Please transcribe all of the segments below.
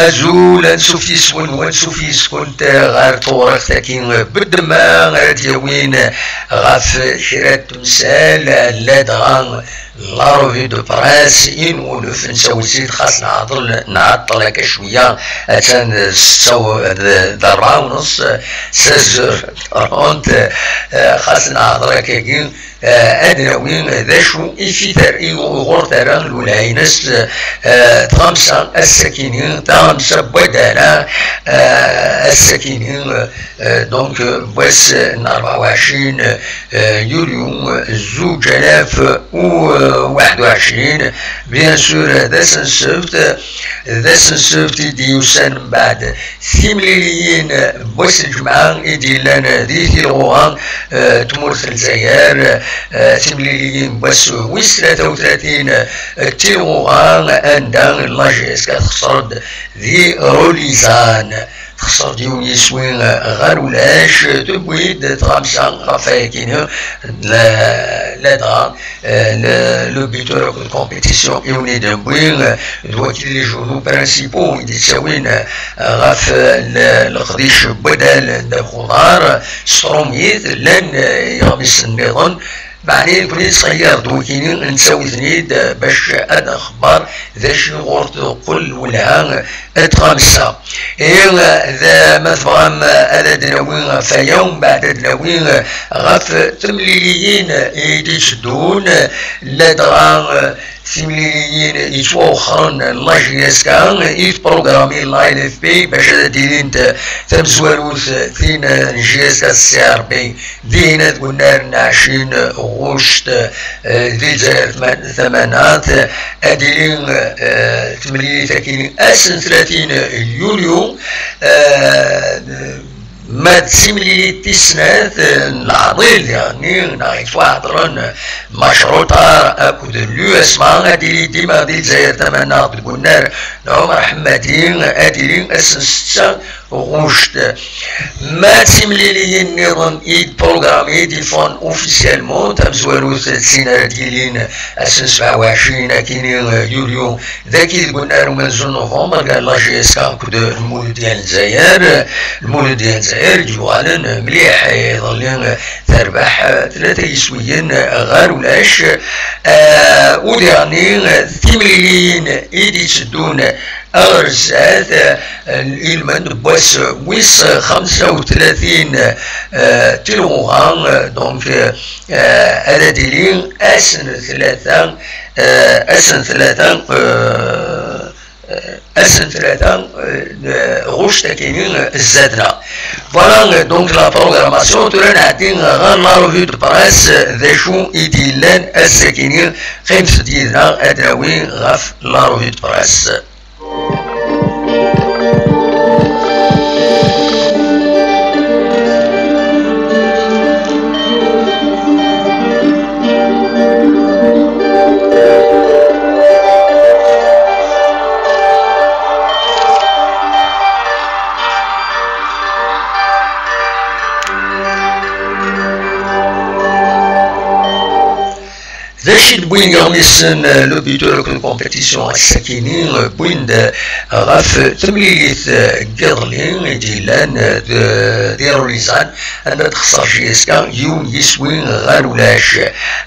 أزول نسوفيس ونسوفيس كنت غير طورق تاكين بدما غاديوين غاف كرات تمثال لدغان لا روفي دو براس إن ولف نسوي زيد خاص نعطل هكا شوية أتان ستو ضربة ونص 16h30 خاص نهضر هكاكين أدناوين ذا شو إفيتر غور ترى الولاينس تغمسة الساكنين تغمسة بدالا الساكنين دونك بس 24 يوليو 2021 بيان سور ذا سنسفت ديوسان بعد ثمليين بس الجمعة إديلان ذي الغوان تمرث الجزائر ثمليين بس ويس 33 تيغوغان أندان لاجيس كتخسرد ذي روليزان خسر ديون يسوين غير ولاش تبويد تغمسا غفاكين لدغا لو بيتور دو كومبيتيسيون يوني دنبوين دوكي لي جورنو برانسيبو يتساوين غف القضيش بدل دا خضار ستروميت لن يغمس النظام بعدين كنت صغير دوكيني نسوي ثنيد باش انا اخبار ذا شي غورت قل ولا اتغمسا ذا مثلا انا دناوين في يوم بعد دناوين غف تمليليين يتشدون لدغا ثمليين يتوخرن لاجيسكا يتبروغرامي لاي اف بي باش ديرين تمزوالوث ثين جيسكا سي ار بي دينا تقولنا نعشين غشت ذي الجزائر ثمانات اديرين تمليلي تاكين اسن 30 يوليو ما تسملي تسنات العضيل يعني نعيش واحد مشروطة أكد اللو اسمع أديري ديما دي الجزائر تمنى تقول نار عمر حمادين أديرين أسنستا غوشت ما تسملي لي النظام إيد بروغرامي دي فون أوفيسيالمون تمزوالو 30 ديالين أسن 27 كينين يوليو ذاكي تقول نار منزل نوفمبر قال لا جي اس كا كود المولد ديال الجزائر المولد ديال الجزائر جوالن مليح يظلين تربح 3 يسويين غير ولاش وديعني ثمليين إيدي تسدون أرزات الإلمان بوس ويس 35 تلوغان دونك أداديلين أسن ثلاثة غوش تاكينين الزادنا فوالا دونك لا بروغراماسيون تورا نعطي غير لا روفي دو براس ذا شو إيديلان الساكنين خمس ديالنا أدراوي غاف لا روفي دو براس ذاشي بوين يغمسن لو بيتور كو كومبيتيسيون الساكنين بوين غاف تمليليث قرلين ديلان ديرو ليزان انا تخسر جيسكا يوم يسوين غير ولاش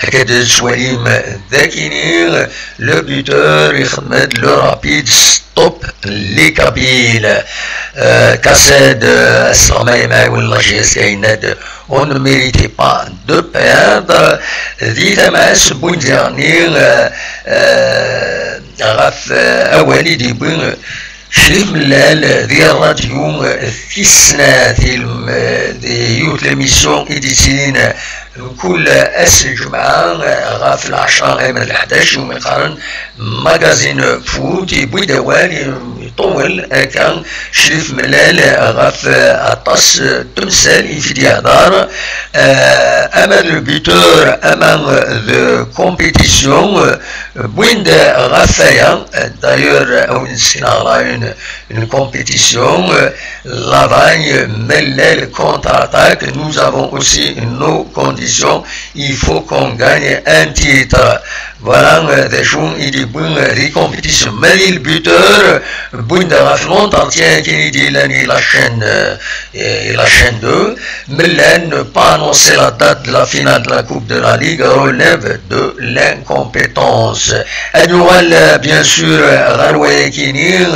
هكذا سواليم ذاكينين لو بيتور يخدمد لو رابيد ستوب لي كابيل كاساد السلامة معاي ولا جيسكا يناد on ne méritait pas de perdre ذي تماس بوين ديرني غاف أولي دي بوين شريف ملال ذي الراديو في السنة دي يوت لميسيون إديتين كل أس الجمعة غاف 10 من 11 يوم القرن ماغازين فوت يبوي دوالي يطول كان شريف ملال غاف الطاس تمثال في ديادار أمام البيتور أمام ذا كومبيتيسيون بوين غافايا دايور أو نسينا une compétition, la vague mêle le contre-attaque, nous avons aussi nos conditions, il faut qu'on gagne un titre. voilà des jours il dit bon des compétitions mais le buteur bon de la fronte entière qui dit la chaîne 2 mais ne pas annoncer la date de la finale de la Coupe de la Ligue relève de l'incompétence. Annuel bien sûr Ralway Kinir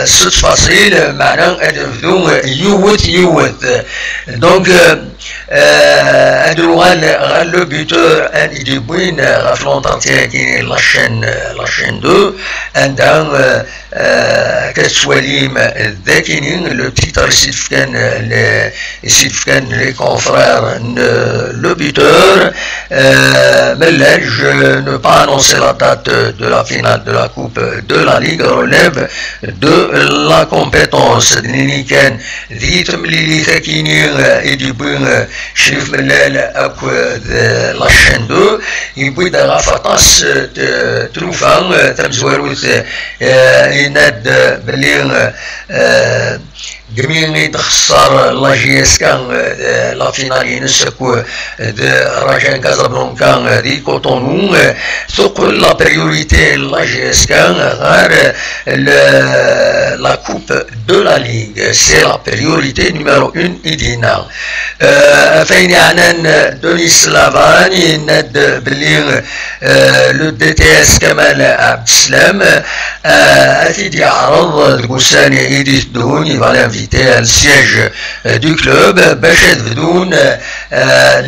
c'est facile maintenant youth donc le buteur il dit bon la fronte entière qui est la chaîne 2 كتسواليم ذاكينين لو تيتر يسيد لي confrères le buteur je ne pas annoncer la date de la finale de la Coupe de la Ligue relève de la compétence دني كان ذيت ملي ذاكينين يدي بون شريف ملال اكو لا chaîne 2 يبغي دغا فطاس تروفان تمزوروت يناد بلي جميع تخسر لا جي اس كان لا فينال ينسكو راجان كازابلانكا دي كوتونو ثق لا بريوريتي لا جي اس كان غير لا كوب دو لا ليغ سي لا بريوريتي نيميرو 1 ايدينا فين يعني دونيس لافاني ناد بلي لو دي تي اس كمال عبد السلام اتيدي عرض القساني ايدي الدهوني فالي invité le siège du club باش تبدون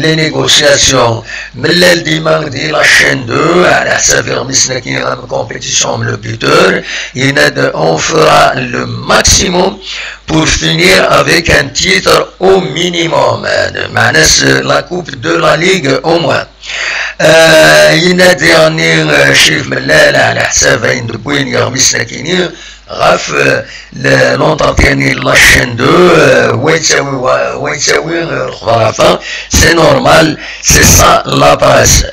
les négociations من الديماغ دي la chaîne 2 على حساب رمسنا كي غنعمل compétition le buteur يناد on fera le maximum pour finir avec un titre au minimum معناش la coupe de la ligue au moins ينادي راني شريف ملال على حساب عين دبوين يغمسنا كينير غاف لونترتيني لا chaîne 2 ويتساوي الخرافة سي نورمال سي سا لا باس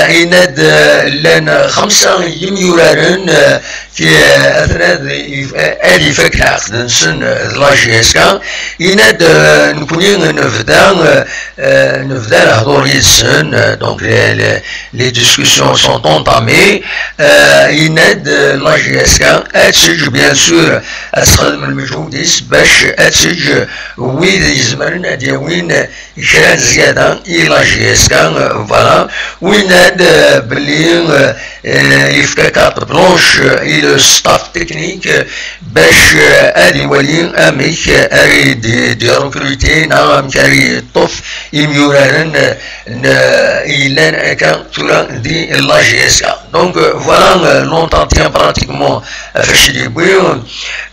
يناد لنا 5 يميورارن في اثناء ادي فك العقد نسن لا جي اس كا يناد نكوني نبدا الهضور يسن دونك لي ديسكوسيون سون انتامي يناد لا جي اس كا اتسج بيان سور استخدم المجهود باش اتسج ويد يزمرن ديوين كان زياده الى جي اس كا فوالا ويناد بلي يفكا كارت بلونش الى ستاف تكنيك باش ادي ولين اميك دي ركروتي نعم كاري طف يميوران الى كان تورا دي لا جي اس كا دونك فوالا لونترتيان براتيكمون فاش يبوي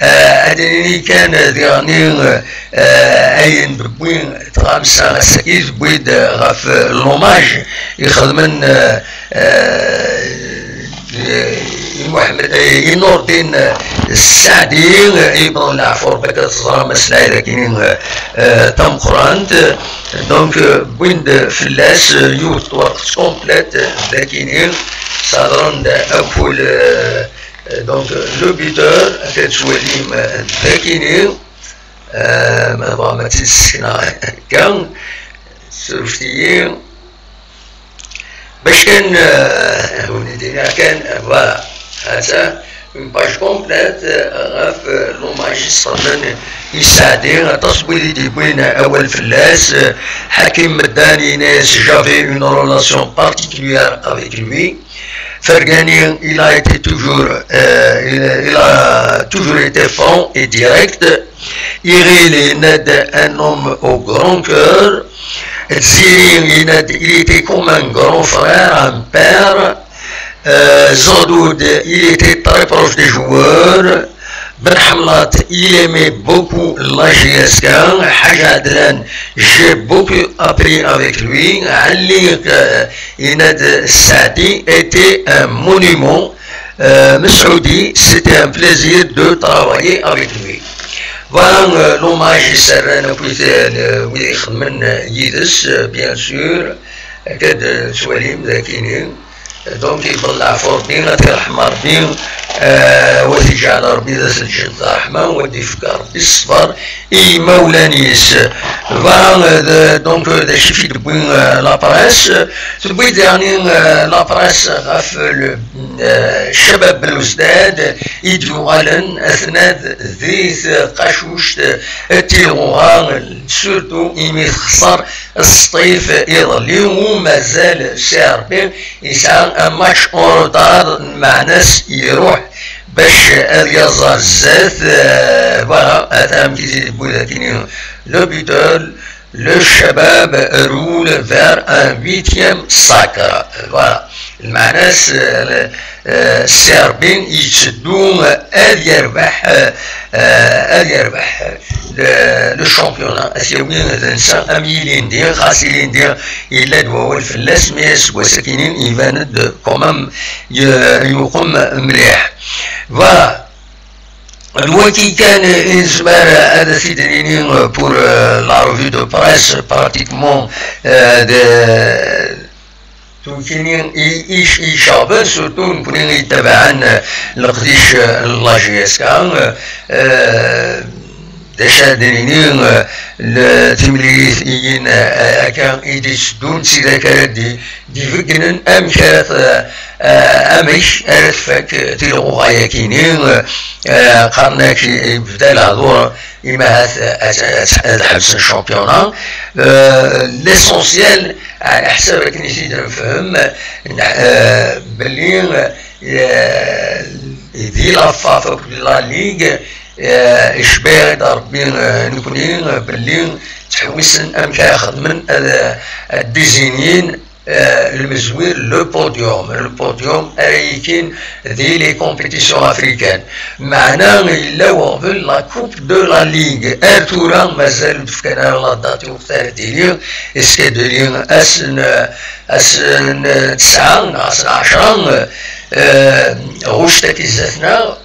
ادني كان ديرني اين بوين ترامسا سكيز بويد غاف لوماج يخدمن محمد نور الدين السعدي ابن العفور بكرة الزهراء مسلاي لكن تم قرانت دونك بويند فلاس يوت وقت كومبليت لكن صدرن اكل دونك لو بيتور كتسوليم لكن ما تسكنا كان سرفتيين باش كان وليدينا كان فوالا هذا اون باج كومبليت غاف لوماج صدن يساعدين تصوير دي بوين اول فلاس حكيم مداني ناس جافي اون ريلاسيون بارتيكوليير افيك لوي Fergani, il a toujours été franc et direct. Iril est un homme au grand cœur. Ziri, il était comme un grand frère, un père. Zadoud, il était très proche des joueurs. Ben Hamlat, il aimait beaucoup la GSK. Hajadran, j'ai beaucoup appris avec lui. Ali Inad Sadi était un monument. Messoudi, c'était un plaisir de travailler avec lui. Voilà l'hommage سرنا ويخدمن يدس bien sûr كاد سواليم ذاكينين دونك يفضل العفو ربي غادي يرحم ربي ودي جعل ربي ذا سجن الرحمة ودي فكر ربي الصبر اي مولانيس دونك دا شي في تبوين لابراس تبوي ديرني لابراس غاف الشباب الوزداد يدفو غالن اثناء ذيث قاشوش التيروها سورتو يمي خسر الصيف يظلي ومازال سيربي يسعى ماتش اوردار مع ناس يروح باش يزار الزات فوالا اتام كي بولاتيني لوبيتول لو شباب رول فير ان 8e ساكرا فوالا المعناس السيربين يتسدون يربح لو شامبيونا اسيوين الانسان اميلين دير خاسرين دير الا دواول فلاس ميس وساكنين يبان كومام يقوم مليح فوالا الوكي كان إنسبار هذا سيدريني بور لا روفي دو بريس براتيكمون توكينين إيش يشابه سورتو نكونين يتبعن لقديش لاجيسكا داشا درينين التمليث إين أكان إيديس دون سيدا كاردي دي فكنن أمكات أمش أرثفك تلغو غايكينين قرناك بدال هذور إما هذا حبس الشامبيونا ليسونسيال على حسابك نسيت نفهم بلي ذي لافافك لا ليغ إشباع ضربين نكونين بلي تحوسن أمكاخد من الديزينين المزوير لو بوديوم أريكين ذي لي كومبيتيسيون أفريكان معنا إلا وفي لا كوب دو لا ليغ أرتورا مازال فكان لا داتي وقتها ديليغ إسكا ديليغ أسن 9 10 غوش تاكي زاتنا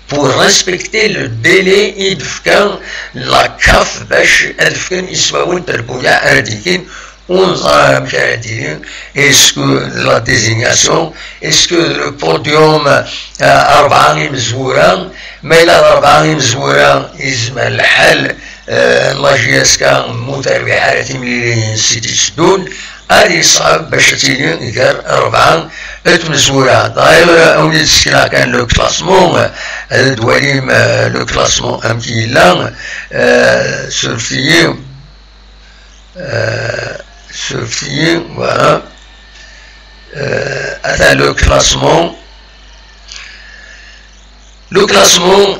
pour respecter le délai يدفكان لا كاف باش أدفكان يسواون تربويا أرديكين ونظام كاردين اسكو لا ديزينياسيون اسكو لو بوديوم 4 مزوران ما إلا 4 مزوران يزمى الحل لاجياسكا متربحات مليون سيتي سدون هذه صعب باش تيجي غير 4 مزوران داير اولي تسكنا كان لو كلاسمون دواليم لو كلاسمون امكيلا سورفيي voilà atteint le classement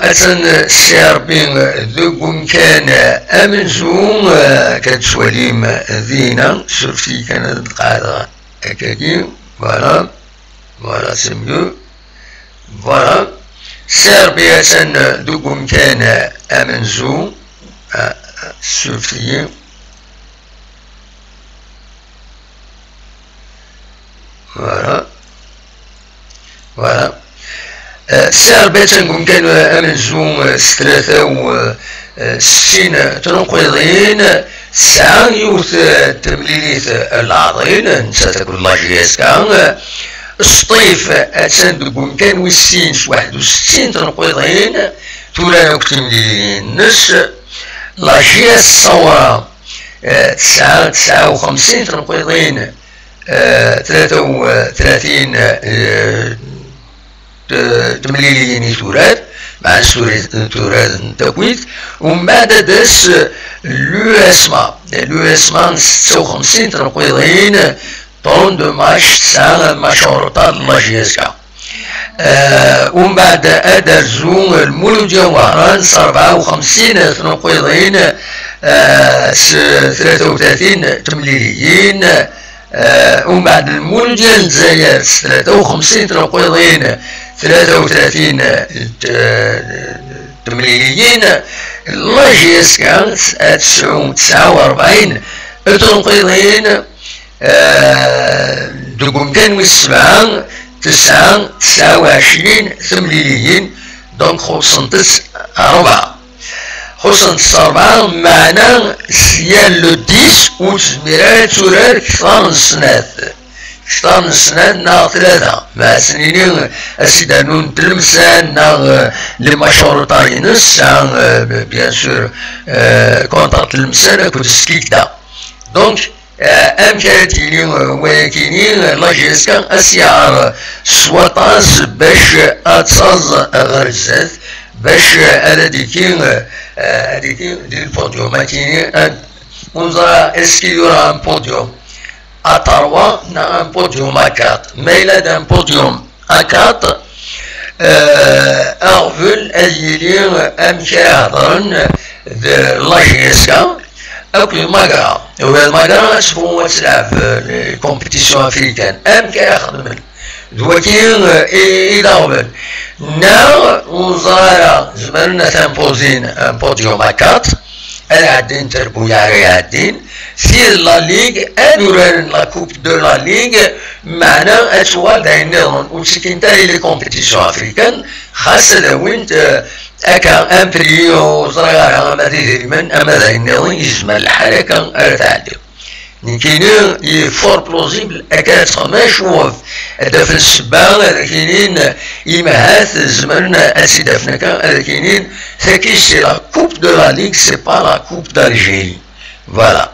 atteint سيربين ذو كان أمنزوم كتسوليم ذينا سورفي كانت القاعدة أكاديم voilà c'est mieux voilà سيربي atteint ذو كان أمنزوم سورفي voilà سيربيت نقوم كانوا أمنزوم 63 تنقيضين ساعة يوث تمليليث العظيم نسات كل لاجيسكا الصيف أتسان نقوم كانوا 61 تنقيضين تولا نكتمليلين نس لاجيس صورة 59 تنقيضين 33 تمليليين تورات مع تورات تكويت ومن بعد داس لو اسما 56 تنقيضين طون دو ماتش 9 ماتشورطات لاجيسكا ومن بعد ادرزون المولوديا وهران 54 تنقيضين 33 تمليليين ومن بعد المولوديا الجزائر 53 تنقيضين 33 تمليليين لاجيسكا 49 تنقيضين دوكم كانوا 29 تمليليين دونك خصنت 4 خصنت 4 معنا سيال لو 10 وتزميرات تورار كثار السنات شطار من سنة 3 مع سنين أسيدانون تلمسان لي ماشورتارينس بيان سور كونتر تلمسان كنت سكيكدا دونك أمكانتيني ولكنين لاجيسكا أسيار سواطاس باش أتصاز غرزات باش هذيكين ديال البوديوم كاينين ونظرا اسكي يورا ان بوديوم à 3 na un podium à 4 mais il a d'un podium à 4 أغفل أجيلين أمكادرن لاجيسكا أكو مقرا والمقرا شفو تلعب في كومبيتيسيون أفريكان أمكا دوكين يضربن نا وزارة زمرنا تنبوزين ان بوديوم à 4 العدين تربويا عادين في لا ليغ ادورن لا كوب دو لا ليغ معنا اشوال داينون وسكين تاي لي كومبيتيسيون افريكان خاصة وينت اكا ان بري وزراغا ما تدير من اما داينون يسمى الحركة ارتعدي كاينين فور بلوزيبل اكاد ما شوف هذا في السباق كاينين يمهات زمرنا اسيدافنكا كاينين ساكي سي لا كوب دو لا ليغ سي با لا كوب d'Algérie فوالا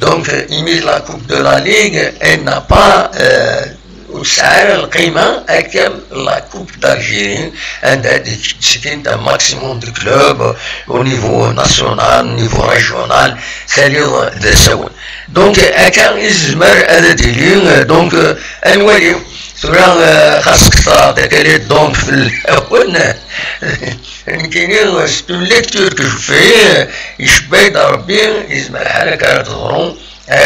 دونك يميز لا كوب دو لا ليغ elle n'a pas وسعر القيمة أكم لا كوب d'Algérie عندها ديك سكين تاع ماكسيموم دو كلوب au niveau national au niveau régional c'est-à-dire des سون دونك أكا يزمر هذا ديلين دونك أنوالي ثورا خاصك ترى داك دونك في الأول كاينين سي اون ليكتور كو في يشبه ربي يزمر الحركة تظهرون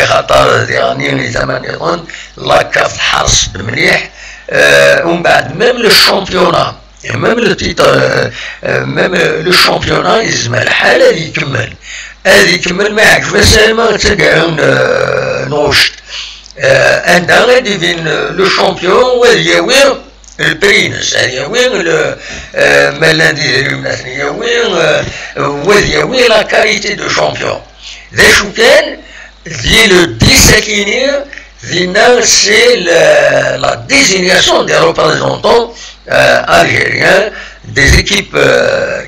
خاطر يعني زمان يظن لاكا في الحرس مليح ومن بعد ميم لو شامبيونا ميم لو تيتر ميم لو شامبيونا يزمر الحالة اللي يكمل هذه يكمل معك بس ما تلقاهم نوشت عندها غادي بين لو شامبيون والياوير البرينس الياوير مالان ديال الياوير والياوير لا كاليتي دو شامبيون ذا شو كان ذي لو ديساكينير ذينا سي لا ديزينياسيون دي ريبريزونتون algériens des équipes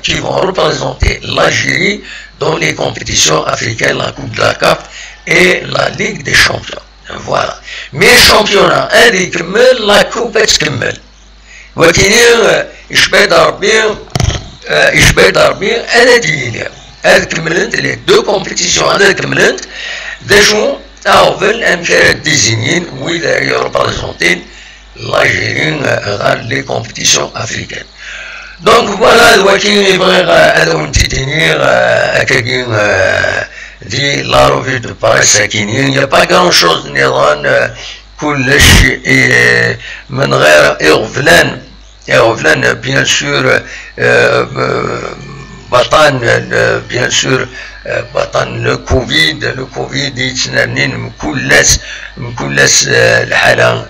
qui vont représenter l'Algérie dans les compétitions africaines, la Coupe de la CAF et la Ligue des Champions. Voilà. Mais le championnat, la Coupe est كمل. وكاينين يشبه ضربين انا ديالي هذا كملت لي دو كومبيتيسيون هذا كملت داجو أفضل أمكانيات ديزينين وإذا يربريزونتين l'Algérie dans les compétitions africaines. Donc voilà, il dit la revue de presse il n'y a pas grand chose كلش من غير إغفلان bien sûr بطان bien sûr بطن الكوفيد يتنانين مكلس الحالة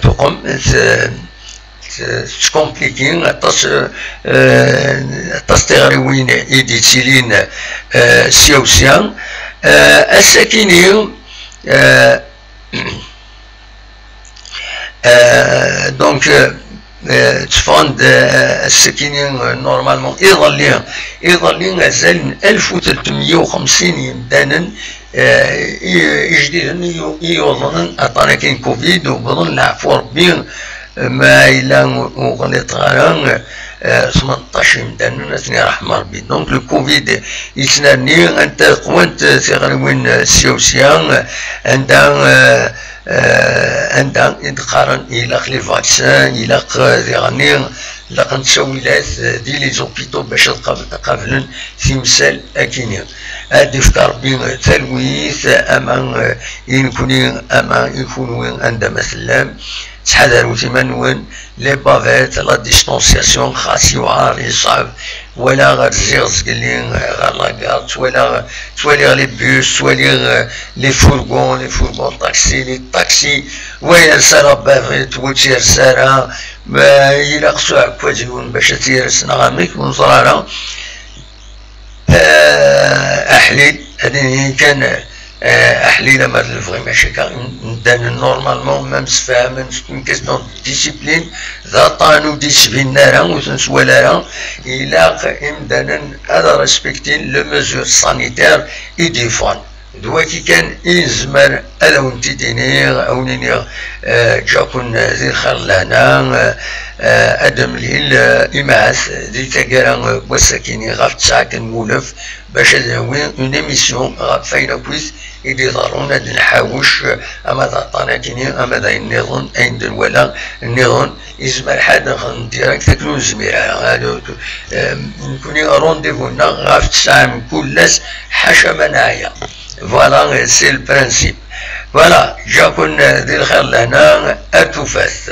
تقوم تكومبليكين تستغربين إيديتيلين سيوسيان الساكنين دونك تفاند الساكنين نورمالمون يظلين مازال من 1350 يمدانا جديدا يظنن أطانا كاين كوفيد وبظن العفو ربي ما إلا وغلط غالا 18 يمدانا نتني رحمة ربي دونك الكوفيد يتناني أنت قوانت تغربين سيوسيان عندها يتقارن إلى لي فاكسان إلى ذي لقد تسويلات دي لي زوبيتو باش قابلن في مثال أكينين هادي فكر بين تلويث أما يكونوا عند مثلا تحذروا تمنون لي بافيت لا ديستونسياسيون خاص يوعار يصعب ولا غير زيغز قلين غير لاكار توالي لي بيوس توالي لي فورغون طاكسي ويا سارة بافيت وتير سارة ما يلقصوا عكوازيون باش تير سنغاميك ونصرارا أحليل هذه كان احلينا ما الفغي ماشي كان نورمالمون ما مسفاهمين اون كيستيون ديسيبلين ذا طانو ديسيبلين نارا وتنسوالا الى امدانا هذا ريسبكتين لو ميزور سانيتير يديفون دواكي كان يزمر الا ونتي دينيغ او نينيغ جاكون ذي الخير لهنا ادم ليل اماس ذي تاكارا وساكيني غاف تسعة كنولف باش نداوي اون ايميسيون غاف فاينا كويس يدي ضرون هاد نحاوش اما ذا طاناكيني اما ذا النظام اين ولا النظام يزمر حدا ديراكت تاكلو زميرة نكوني رونديفونا غاف تسعة من كلاس حاشا منايا. Voilà, c'est le principe. Voilà, جاكن ذي الخير لهنا أتوفاث.